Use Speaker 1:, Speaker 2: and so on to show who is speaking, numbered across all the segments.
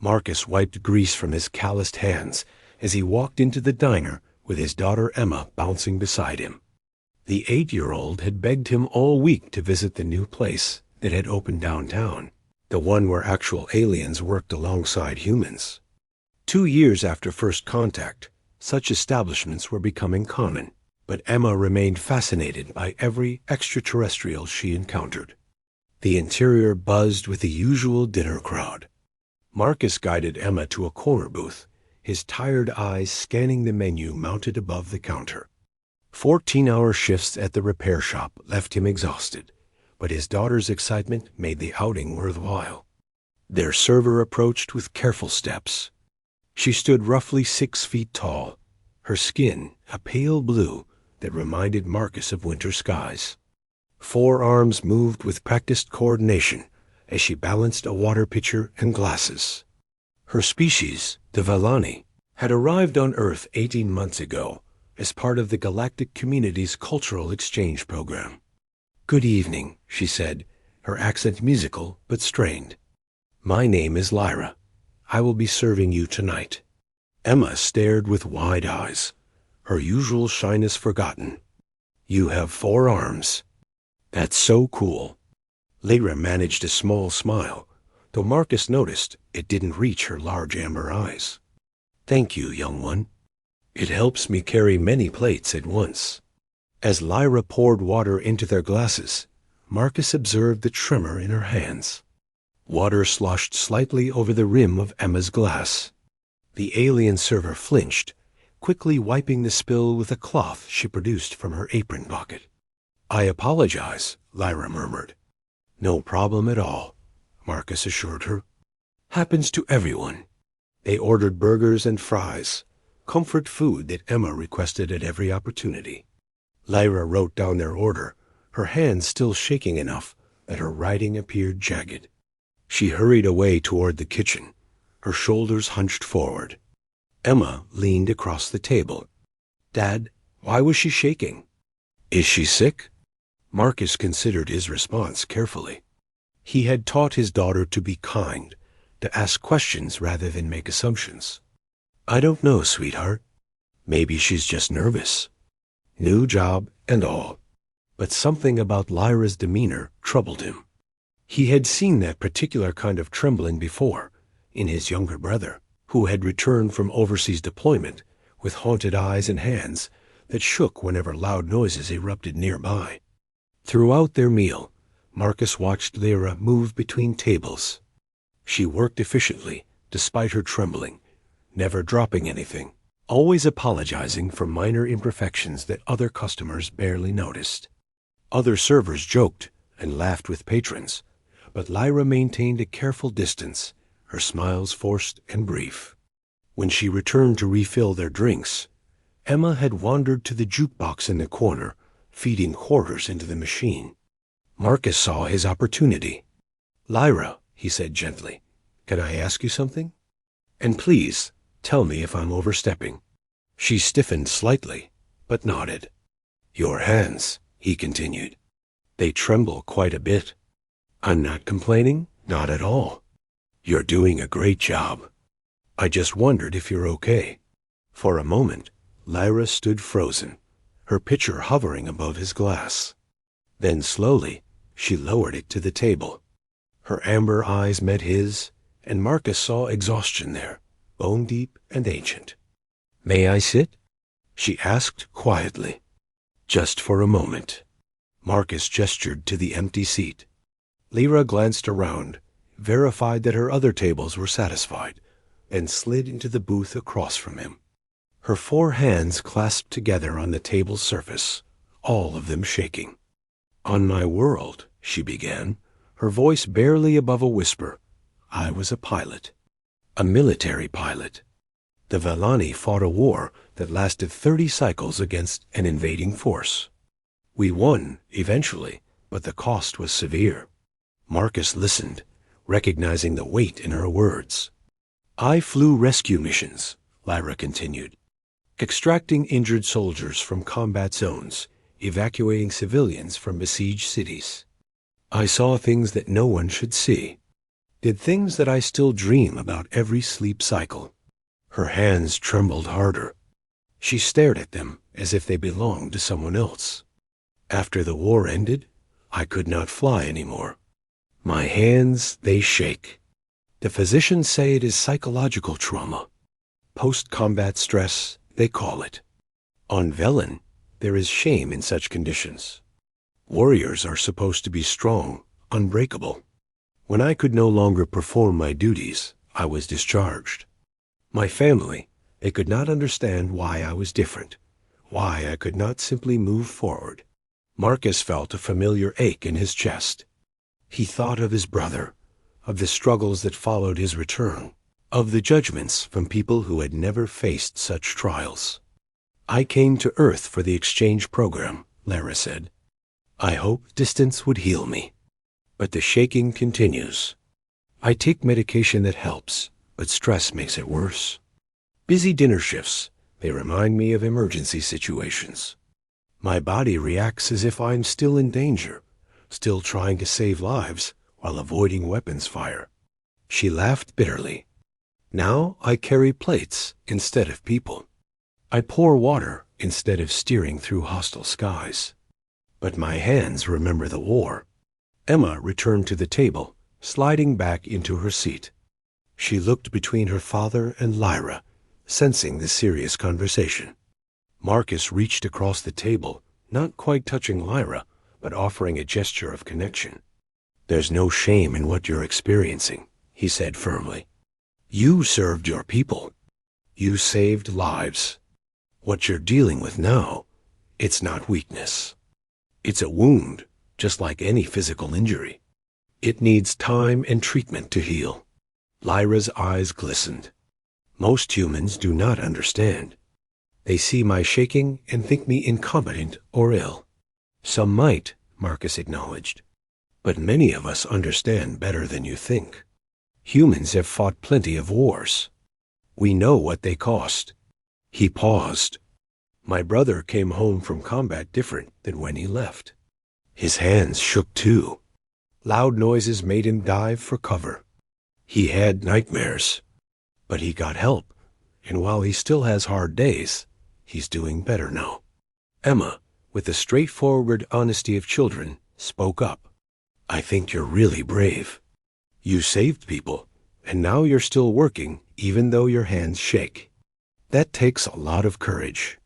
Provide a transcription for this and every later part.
Speaker 1: Marcus wiped grease from his calloused hands as he walked into the diner with his daughter Emma bouncing beside him. The 8-year-old had begged him all week to visit the new place that had opened downtown, the one where actual aliens worked alongside humans. 2 years after first contact, such establishments were becoming common, but Emma remained fascinated by every extraterrestrial she encountered. The interior buzzed with the usual dinner crowd. Marcus guided Emma to a corner booth, his tired eyes scanning the menu mounted above the counter. 14-hour shifts at the repair shop left him exhausted, but his daughter's excitement made the outing worthwhile. Their server approached with careful steps. She stood roughly 6 feet tall, her skin a pale blue that reminded Marcus of winter skies. Forearms moved with practiced coordination as she balanced a water pitcher and glasses. Her species, the Valani, had arrived on Earth 18 months ago as part of the galactic community's cultural exchange program. "Good evening," she said, her accent musical but strained. "My name is Lyra. I will be serving you tonight." Emma stared with wide eyes, her usual shyness forgotten. "You have 4 arms. That's so cool." Lyra managed a small smile, though Marcus noticed it didn't reach her large amber eyes. "Thank you, young one. It helps me carry many plates at once." As Lyra poured water into their glasses, Marcus observed the tremor in her hands. Water sloshed slightly over the rim of Emma's glass. The alien server flinched, quickly wiping the spill with a cloth she produced from her apron pocket. "I apologize," Lyra murmured. "No problem at all," Marcus assured her. "Happens to everyone." They ordered burgers and fries, comfort food that Emma requested at every opportunity. Lyra wrote down their order, her hands still shaking enough that her writing appeared jagged. She hurried away toward the kitchen, her shoulders hunched forward. Emma leaned across the table. "Dad, why was she shaking?" "Is she sick?" Marcus considered his response carefully. He had taught his daughter to be kind, to ask questions rather than make assumptions. "I don't know, sweetheart. Maybe she's just nervous. New job and all." But something about Lyra's demeanor troubled him. He had seen that particular kind of trembling before, in his younger brother, who had returned from overseas deployment with haunted eyes and hands that shook whenever loud noises erupted nearby. Throughout their meal, Marcus watched Lyra move between tables. She worked efficiently, despite her trembling, never dropping anything, always apologizing for minor imperfections that other customers barely noticed. Other servers joked and laughed with patrons, but Lyra maintained a careful distance, her smiles forced and brief. When she returned to refill their drinks, Emma had wandered to the jukebox in the corner, feeding quarters into the machine. Marcus saw his opportunity. "Lyra," he said gently, "can I ask you something? And please, tell me if I'm overstepping." She stiffened slightly, but nodded. "Your hands," he continued. "They tremble quite a bit." "I'm not complaining, not at all. You're doing a great job. I just wondered if you're okay." For a moment, Lyra stood frozen, her pitcher hovering above his glass. Then slowly, she lowered it to the table. Her amber eyes met his, and Marcus saw exhaustion there, bone deep and ancient. "May I sit?" she asked quietly. "Just for a moment." Marcus gestured to the empty seat. Lyra glanced around, verified that her other tables were satisfied, and slid into the booth across from him. Her 4 hands clasped together on the table's surface, all of them shaking. "On my world," she began, her voice barely above a whisper, "I was a pilot. A military pilot. The Valani fought a war that lasted 30 cycles against an invading force. We won, eventually, but the cost was severe." Marcus listened, recognizing the weight in her words. "I flew rescue missions," Lyra continued, "extracting injured soldiers from combat zones, evacuating civilians from besieged cities. I saw things that no one should see. did things that I still dream about every sleep cycle. Her hands trembled harder. She stared at them as if they belonged to someone else. After the war ended, I could not fly anymore. My hands, they shake. The physicians say it is psychological trauma. Post-combat stress, they call it. On Velen, there is shame in such conditions. Warriors are supposed to be strong, unbreakable. When I could no longer perform my duties, I was discharged. My family, they could not understand why I was different, why I could not simply move forward. Marcus felt a familiar ache in his chest. He thought of his brother, of the struggles that followed his return, of the judgments from people who had never faced such trials. I came to Earth for the exchange program, Lara said. I hoped distance would heal me. But the shaking continues. I take medication that helps, but stress makes it worse. Busy dinner shifts, they remind me of emergency situations. My body reacts as if I'm still in danger, still trying to save lives while avoiding weapons fire. She laughed bitterly. Now I carry plates instead of people. I pour water instead of steering through hostile skies. But my hands remember the war. Emma returned to the table, sliding back into her seat. She looked between her father and Lyra, sensing the serious conversation. Marcus reached across the table, not quite touching Lyra, but offering a gesture of connection. There's no shame in what you're experiencing, he said firmly. You served your people. You saved lives. What you're dealing with now, it's not weakness. It's a wound, just like any physical injury. It needs time and treatment to heal. Lyra's eyes glistened. Most humans do not understand. They see my shaking and think me incompetent or ill. Some might, Marcus acknowledged. But many of us understand better than you think. Humans have fought plenty of wars. We know what they cost. He paused. My brother came home from combat different than when he left. His hands shook too. Loud noises made him dive for cover. He had nightmares. But he got help, and while he still has hard days, he's doing better now. Emma, with the straightforward honesty of children, spoke up. I think you're really brave. You saved people, and now you're still working even though your hands shake. That takes a lot of courage.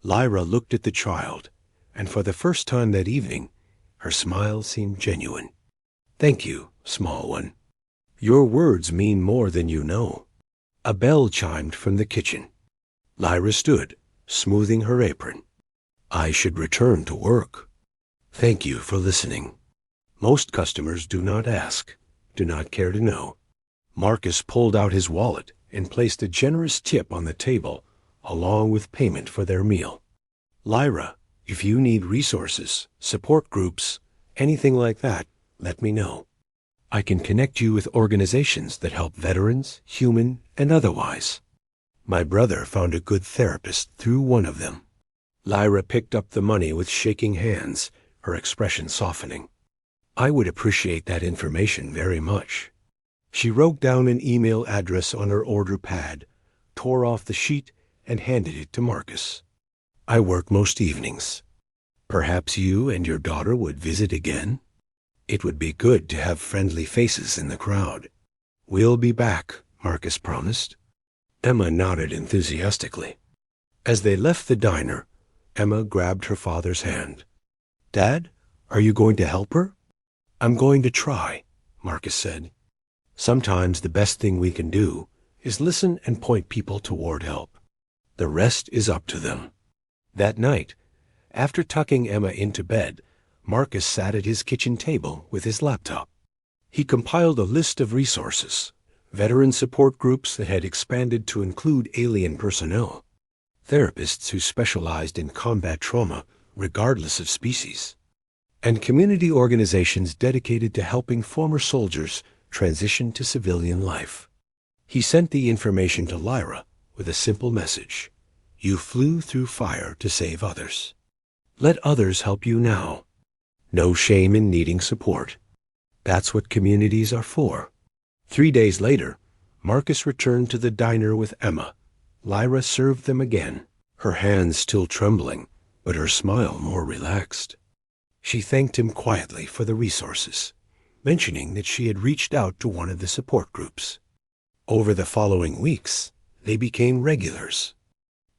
Speaker 1: Lyra looked at the child, and for the first time that evening, her smile seemed genuine. Thank you, small one. Your words mean more than you know. A bell chimed from the kitchen. Lyra stood, smoothing her apron. I should return to work. Thank you for listening. Most customers do not ask, do not care to know. Marcus pulled out his wallet and placed a generous tip on the table, along with payment for their meal. Lyra, if you need resources, support groups, anything like that, let me know. I can connect you with organizations that help veterans, human and otherwise. My brother found a good therapist through one of them. Lyra picked up the money with shaking hands, her expression softening. I would appreciate that information very much. She wrote down an email address on her order pad, tore off the sheet, and handed it to Marcus. I work most evenings. Perhaps you and your daughter would visit again? It would be good to have friendly faces in the crowd. We'll be back, Marcus promised. Emma nodded enthusiastically. As they left the diner, Emma grabbed her father's hand. Dad, are you going to help her? I'm going to try, Marcus said. Sometimes the best thing we can do is listen and point people toward help. The rest is up to them. That night, after tucking Emma into bed, Marcus sat at his kitchen table with his laptop. He compiled a list of resources, veteran support groups that had expanded to include alien personnel, therapists who specialized in combat trauma regardless of species, and community organizations dedicated to helping former soldiers transition to civilian life. He sent the information to Lyra with a simple message. You flew through fire to save others. Let others help you now. No shame in needing support. That's what communities are for. 3 days later, Marcus returned to the diner with Emma. Lyra served them again, her hands still trembling, but her smile more relaxed. She thanked him quietly for the resources, mentioning that she had reached out to one of the support groups. Over the following weeks, they became regulars.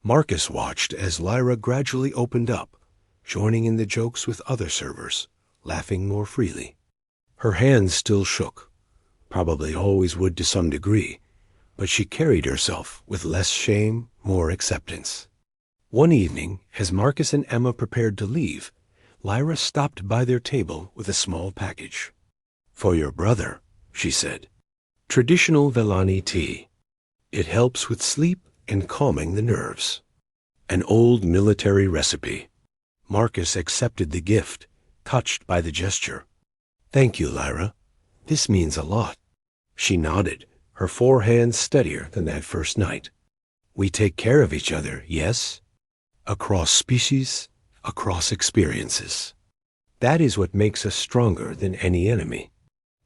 Speaker 1: Marcus watched as Lyra gradually opened up, joining in the jokes with other servers, laughing more freely. Her hands still shook, probably always would to some degree, but she carried herself with less shame, more acceptance. One evening, as Marcus and Emma prepared to leave, Lyra stopped by their table with a small package. "For your brother," she said. "Traditional Vellani tea. It helps with sleep and calming the nerves. An old military recipe." Marcus accepted the gift, touched by the gesture. "Thank you, Lyra. This means a lot." She nodded, her 4 hands steadier than that first night. "We take care of each other, yes? Across species, across experiences. That is what makes us stronger than any enemy."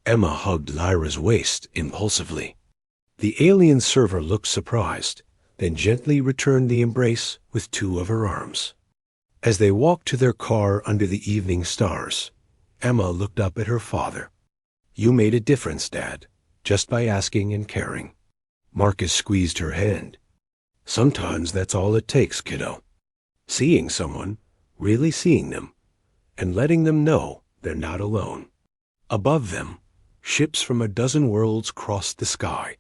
Speaker 1: Emma hugged Lyra's waist impulsively. The alien server looked surprised, then gently returned the embrace with 2 of her arms. As they walked to their car under the evening stars, Emma looked up at her father. "You made a difference, Dad, just by asking and caring." Marcus squeezed her hand. "Sometimes that's all it takes, kiddo. Seeing someone, really seeing them, and letting them know they're not alone." Above them, ships from a dozen worlds crossed the sky,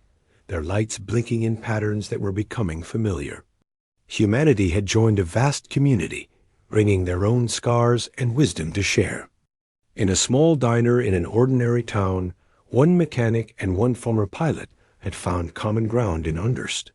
Speaker 1: their lights blinking in patterns that were becoming familiar. Humanity had joined a vast community, bringing their own scars and wisdom to share. In a small diner in an ordinary town, one mechanic and one former pilot had found common ground in Underst.